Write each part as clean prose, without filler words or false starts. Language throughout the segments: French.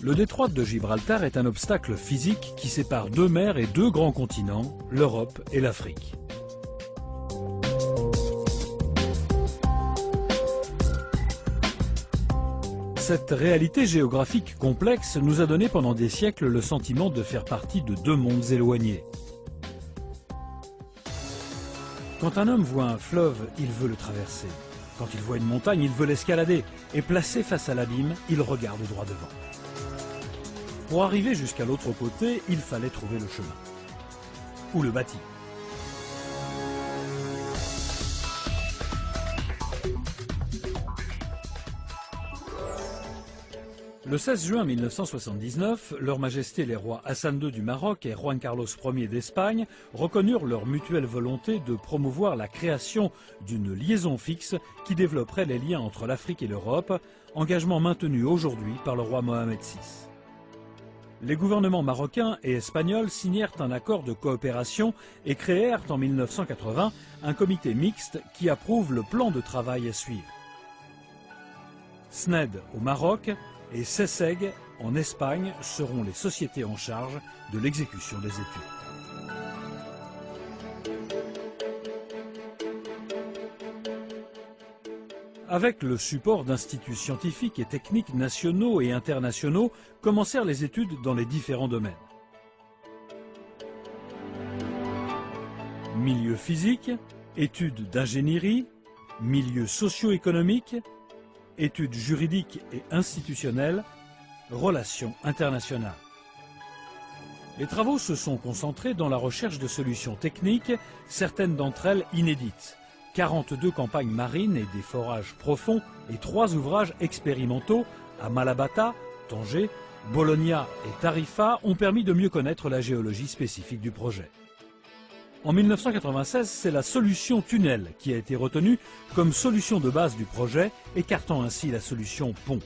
Le détroit de Gibraltar est un obstacle physique qui sépare deux mers et deux grands continents, l'Europe et l'Afrique. Cette réalité géographique complexe nous a donné pendant des siècles le sentiment de faire partie de deux mondes éloignés. Quand un homme voit un fleuve, il veut le traverser. Quand il voit une montagne, il veut l'escalader. Et placé face à l'abîme, il regarde droit devant. Pour arriver jusqu'à l'autre côté, il fallait trouver le chemin. Ou le bâti. Le 16 juin 1979, Leur Majesté les rois Hassan II du Maroc et Juan Carlos Ier d'Espagne reconnurent leur mutuelle volonté de promouvoir la création d'une liaison fixe qui développerait les liens entre l'Afrique et l'Europe, engagement maintenu aujourd'hui par le roi Mohamed VI. Les gouvernements marocains et espagnols signèrent un accord de coopération et créèrent en 1980 un comité mixte qui approuve le plan de travail à suivre. SNED au Maroc et CESEG en Espagne seront les sociétés en charge de l'exécution des études. Avec le support d'instituts scientifiques et techniques nationaux et internationaux, commencèrent les études dans les différents domaines. Milieu physique, études d'ingénierie, milieu socio-économique, études juridiques et institutionnelles, relations internationales. Les travaux se sont concentrés dans la recherche de solutions techniques, certaines d'entre elles inédites. 42 campagnes marines et des forages profonds et 3 ouvrages expérimentaux à Malabata, Tanger, Bologna et Tarifa ont permis de mieux connaître la géologie spécifique du projet. En 1996, c'est la solution tunnel qui a été retenue comme solution de base du projet, écartant ainsi la solution pont.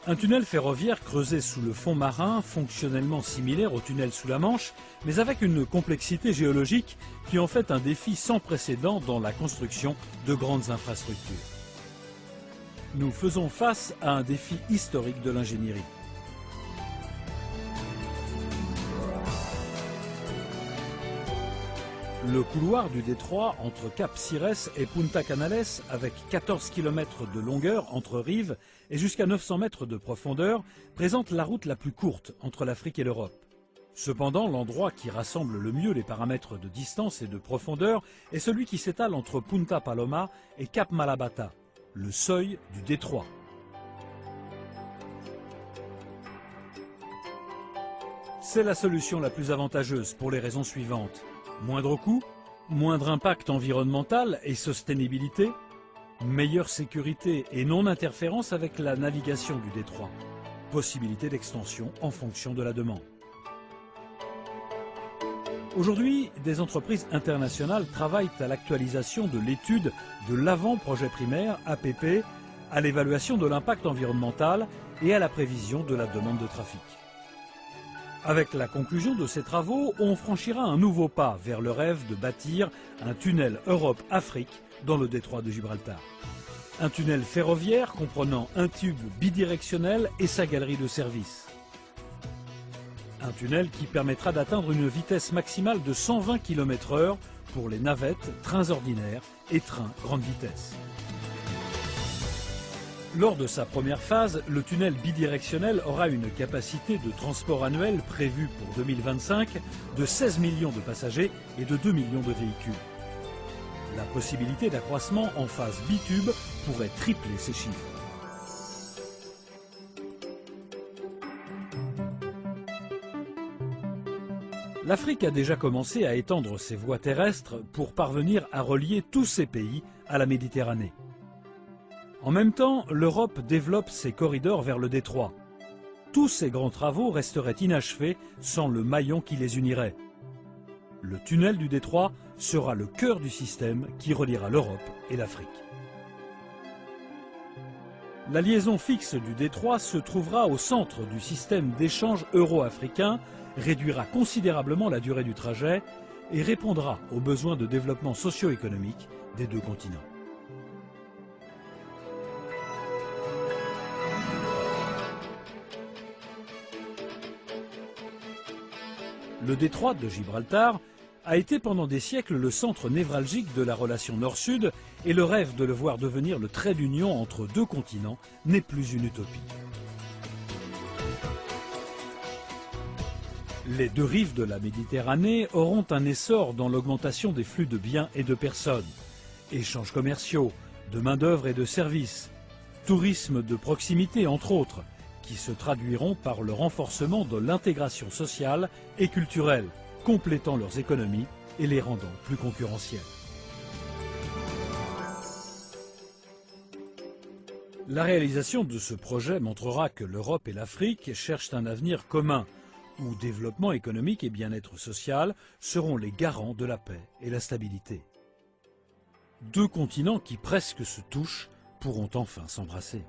Un tunnel ferroviaire creusé sous le fond marin, fonctionnellement similaire au tunnel sous la Manche, mais avec une complexité géologique qui en fait un défi sans précédent dans la construction de grandes infrastructures. Nous faisons face à un défi historique de l'ingénierie. Le couloir du détroit entre Cap Cires et Punta Canales, avec 14 km de longueur entre rives et jusqu'à 900 mètres de profondeur, présente la route la plus courte entre l'Afrique et l'Europe. Cependant, l'endroit qui rassemble le mieux les paramètres de distance et de profondeur est celui qui s'étale entre Punta Paloma et Cap Malabata, le seuil du détroit. C'est la solution la plus avantageuse pour les raisons suivantes. Moindre coût, moindre impact environnemental et sustainabilité, meilleure sécurité et non-interférence avec la navigation du détroit, possibilité d'extension en fonction de la demande. Aujourd'hui, des entreprises internationales travaillent à l'actualisation de l'étude de l'avant-projet primaire, APP, à l'évaluation de l'impact environnemental et à la prévision de la demande de trafic. Avec la conclusion de ces travaux, on franchira un nouveau pas vers le rêve de bâtir un tunnel Europe-Afrique dans le détroit de Gibraltar. Un tunnel ferroviaire comprenant un tube bidirectionnel et sa galerie de service. Un tunnel qui permettra d'atteindre une vitesse maximale de 120 km/h pour les navettes, trains ordinaires et trains grande vitesse. Lors de sa première phase, le tunnel bidirectionnel aura une capacité de transport annuel prévue pour 2025 de 16 millions de passagers et de 2 millions de véhicules. La possibilité d'accroissement en phase bitube pourrait tripler ces chiffres. L'Afrique a déjà commencé à étendre ses voies terrestres pour parvenir à relier tous ces pays à la Méditerranée. En même temps, l'Europe développe ses corridors vers le détroit. Tous ces grands travaux resteraient inachevés sans le maillon qui les unirait. Le tunnel du détroit sera le cœur du système qui reliera l'Europe et l'Afrique. La liaison fixe du détroit se trouvera au centre du système d'échange euro-africain, réduira considérablement la durée du trajet, et répondra aux besoins de développement socio-économique des deux continents. Le détroit de Gibraltar a été pendant des siècles le centre névralgique de la relation Nord-Sud et le rêve de le voir devenir le trait d'union entre deux continents n'est plus une utopie. Les deux rives de la Méditerranée auront un essor dans l'augmentation des flux de biens et de personnes, échanges commerciaux, de main-d'œuvre et de services, tourisme de proximité entre autres, qui se traduiront par le renforcement de l'intégration sociale et culturelle, complétant leurs économies et les rendant plus concurrentielles. La réalisation de ce projet montrera que l'Europe et l'Afrique cherchent un avenir commun, où développement économique et bien-être social seront les garants de la paix et la stabilité. Deux continents qui presque se touchent pourront enfin s'embrasser.